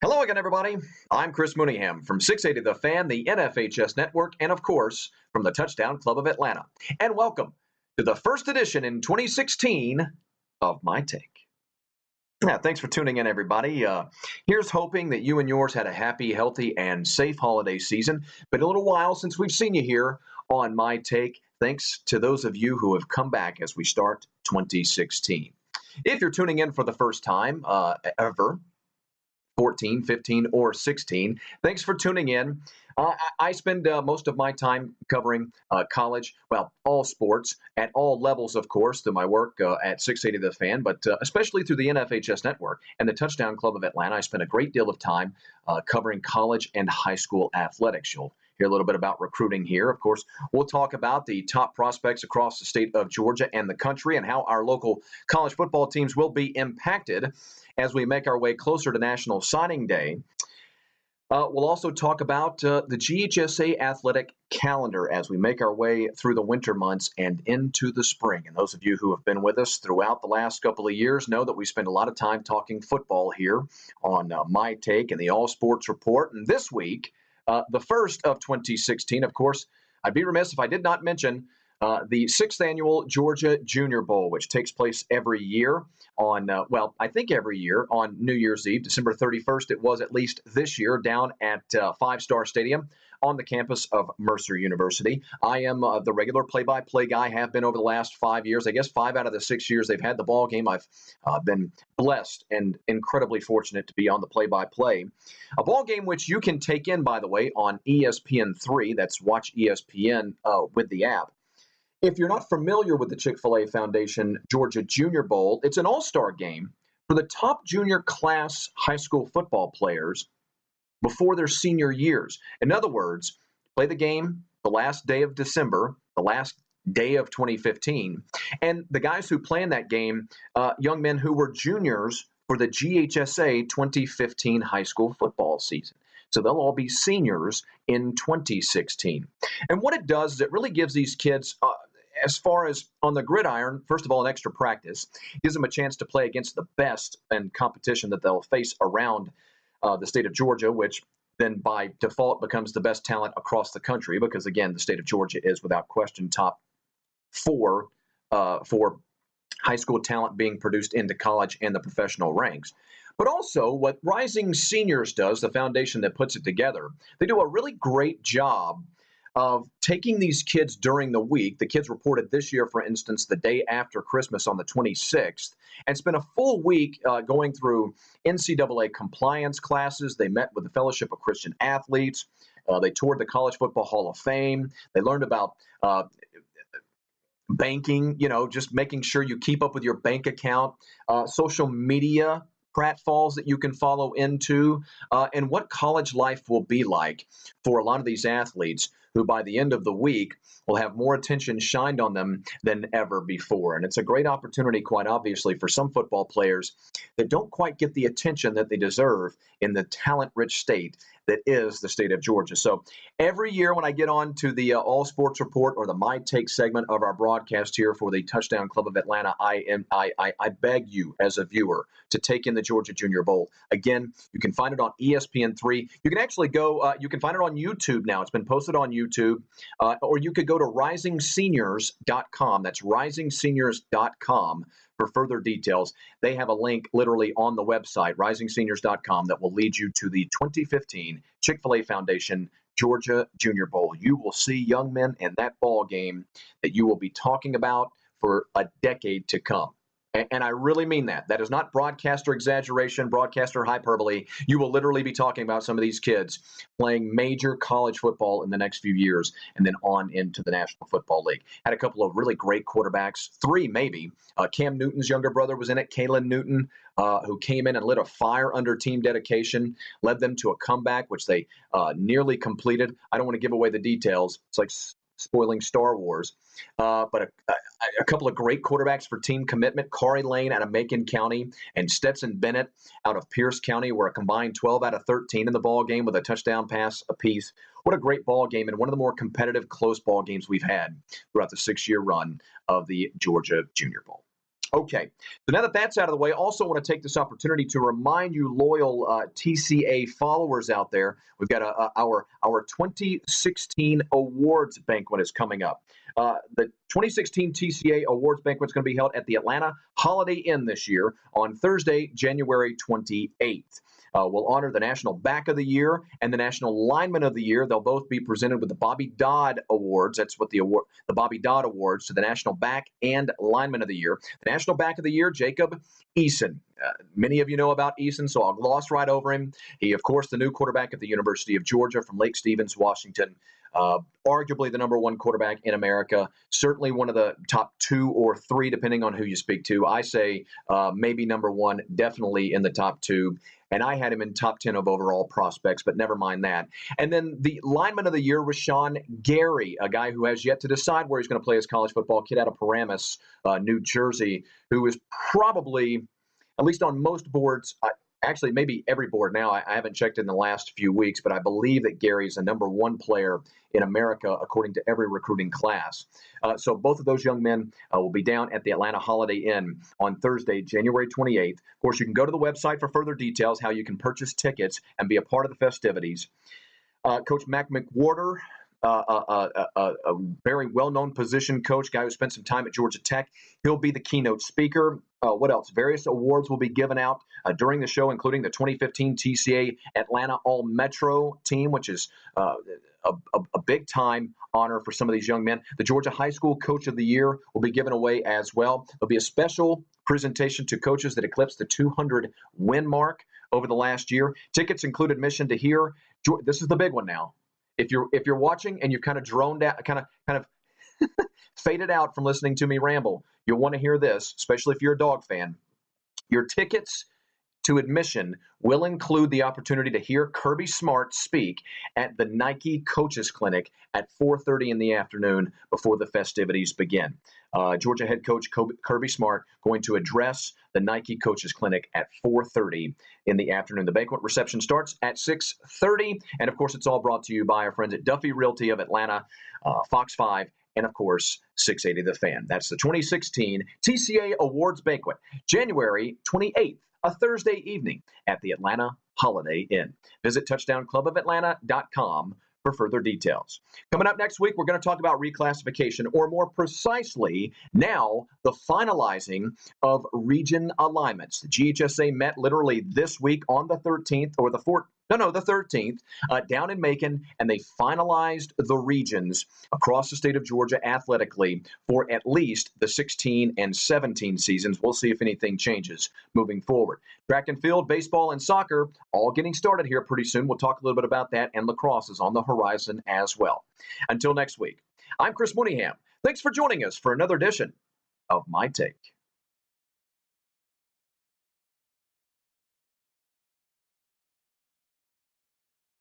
Hello again, everybody. I'm Chris Mooneyham from 680 The Fan, the NFHS Network, and of course, from the Touchdown Club of Atlanta. And welcome to the first edition in 2016 of My Take. Yeah, thanks for tuning in, everybody. Here's hoping that you and yours had a happy, healthy, and safe holiday season. Been a little while since we've seen you here on My Take. Thanks to those of you who have come back as we start 2016. If you're tuning in for the first time ever, 14, 15, or 16. Thanks for tuning in. I spend most of my time covering college, well, all sports at all levels, of course, through my work at 680 The Fan, but especially through the NFHS Network and the Touchdown Club of Atlanta. I spend a great deal of time covering college and high school athletics. You'll hear a little bit about recruiting here. Of course, we'll talk about the top prospects across the state of Georgia and the country and how our local college football teams will be impacted as we make our way closer to National Signing Day. We'll also talk about the GHSA athletic calendar as we make our way through the winter months and into the spring. And those of you who have been with us throughout the last couple of years know that we spend a lot of time talking football here on My Take and the All Sports Report. And this week, the first of 2016, of course, I'd be remiss if I did not mention the 6th annual Georgia Junior Bowl, which takes place every year on, I think every year on New Year's Eve, December 31st. It was at least this year down at Five Star Stadium on the campus of Mercer University. I am the regular play-by-play guy, have been over the last 5 years. I guess 5 out of the 6 years they've had the ball game. I've been blessed and incredibly fortunate to be on the play-by-play. A ball game which you can take in, by the way, on ESPN3. That's Watch ESPN with the app. If you're not familiar with the Chick-fil-A Foundation Georgia Junior Bowl, it's an all-star game for the top junior class high school football players before their senior years. In other words, play the game the last day of December, the last day of 2015, and the guys who play in that game, young men who were juniors for the GHSA 2015 high school football season. So they'll all be seniors in 2016. And what it does is it really gives these kids, as far as on the gridiron, first of all, an extra practice, gives them a chance to play against the best in competition that they'll face around the state of Georgia, which then by default becomes the best talent across the country because, again, the state of Georgia is without question top 4 for high school talent being produced into college and the professional ranks. But also what Rising Seniors does, the foundation that puts it together, they do a really great job of taking these kids during the week. The kids reported this year, for instance, the day after Christmas on the 26th, and spent a full week going through NCAA compliance classes. They met with the Fellowship of Christian Athletes. They toured the College Football Hall of Fame. They learned about banking, just making sure you keep up with your bank account, social media pratfalls that you can follow into, and what college life will be like for a lot of these athletes who by the end of the week will have more attention shined on them than ever before. And it's a great opportunity, quite obviously, for some football players that don't quite get the attention that they deserve in the talent-rich state that is the state of Georgia. So every year when I get on to the All Sports Report or the My Take segment of our broadcast here for the Touchdown Club of Atlanta, I beg you as a viewer to take in the Georgia Junior Bowl. Again, you can find it on ESPN3. You can actually go, you can find it on YouTube now. It's been posted on YouTube. Or you could go to risingseniors.com. That's risingseniors.com for further details. They have a link literally on the website, risingseniors.com, that will lead you to the 2015 Chick-fil-A Foundation Georgia Junior Bowl. You will see young men in that ball game that you will be talking about for a decade to come. And I really mean that. That is not broadcaster exaggeration, broadcaster hyperbole. You will literally be talking about some of these kids playing major college football in the next few years and then on into the National Football League. Had a couple of really great quarterbacks, 3 maybe. Cam Newton's younger brother was in it, Kalen Newton, who came in and lit a fire under team dedication, led them to a comeback, which they nearly completed. I don't want to give away the details. It's like spoiling Star Wars. But a couple of great quarterbacks for team commitment. Corey Lane out of Macon County and Stetson Bennett out of Pierce County were a combined 12 out of 13 in the ball game with a touchdown pass apiece. What a great ball game and one of the more competitive close ball games we've had throughout the 6-year run of the Georgia Junior Bowl. Okay, so now that that's out of the way, I also want to take this opportunity to remind you, loyal TCA followers out there, we've got our 2016 awards banquet is coming up. The 2016 TCA awards banquet is going to be held at the Atlanta Holiday Inn this year on Thursday, January 28th. We'll honor the National Back of the Year and the National Lineman of the Year. They'll both be presented with the Bobby Dodd Awards. That's what the Bobby Dodd Awards to the National Back and Lineman of the Year. The National Back of the Year, Jacob Eason. Many of you know about Eason, so I'll gloss right over him. He, of course, the new quarterback at the University of Georgia from Lake Stevens, Washington. Arguably the number one quarterback in America, certainly one of the top 2 or 3, depending on who you speak to. I say maybe number 1, definitely in the top 2. And I had him in top 10 of overall prospects, but never mind that. And then the lineman of the year, Rashawn Gary, a guy who has yet to decide where he's going to play his college football, kid out of Paramus, New Jersey, who is probably, at least on most boards, actually maybe every board now, I haven't checked in the last few weeks, but I believe that Gary's the number 1 player in America according to every recruiting class. So both of those young men will be down at the Atlanta Holiday Inn on Thursday, January 28th. Of course, you can go to the website for further details, how you can purchase tickets and be a part of the festivities. Coach Mac McWhorter, a very well-known position coach, guy who spent some time at Georgia Tech. He'll be the keynote speaker. What else? Various awards will be given out during the show, including the 2015 TCA Atlanta All-Metro team, which is a big-time honor for some of these young men. The Georgia High School Coach of the Year will be given away as well. There'll be a special presentation to coaches that eclipsed the 200 win mark over the last year. Tickets include admission to hear. This is the big one now. If you're watching and you've kind of droned out, kind of faded out from listening to me ramble, you'll want to hear this, especially if you're a dog fan. Your tickets to admission will include the opportunity to hear Kirby Smart speak at the Nike Coaches Clinic at 4:30 in the afternoon before the festivities begin. Georgia head coach Kirby Smart going to address the Nike Coaches Clinic at 4:30 in the afternoon. The banquet reception starts at 6:30, and of course, it's all brought to you by our friends at Duffy Realty of Atlanta, Fox 5, and of course, 680 The Fan. That's the 2016 TCA Awards Banquet, January 28th. A Thursday evening at the Atlanta Holiday Inn. Visit touchdownclubofatlanta.com for further details. Coming up next week, we're going to talk about reclassification, or more precisely, now the finalizing of region alignments. The GHSA met literally this week on the 13th, or the 13th, down in Macon, and they finalized the regions across the state of Georgia athletically for at least the 16 and 17 seasons. We'll see if anything changes moving forward. Track and field, baseball, and soccer all getting started here pretty soon. We'll talk a little bit about that, and lacrosse is on the horizon as well. Until next week, I'm Chris Mooneyham. Thanks for joining us for another edition of My Take.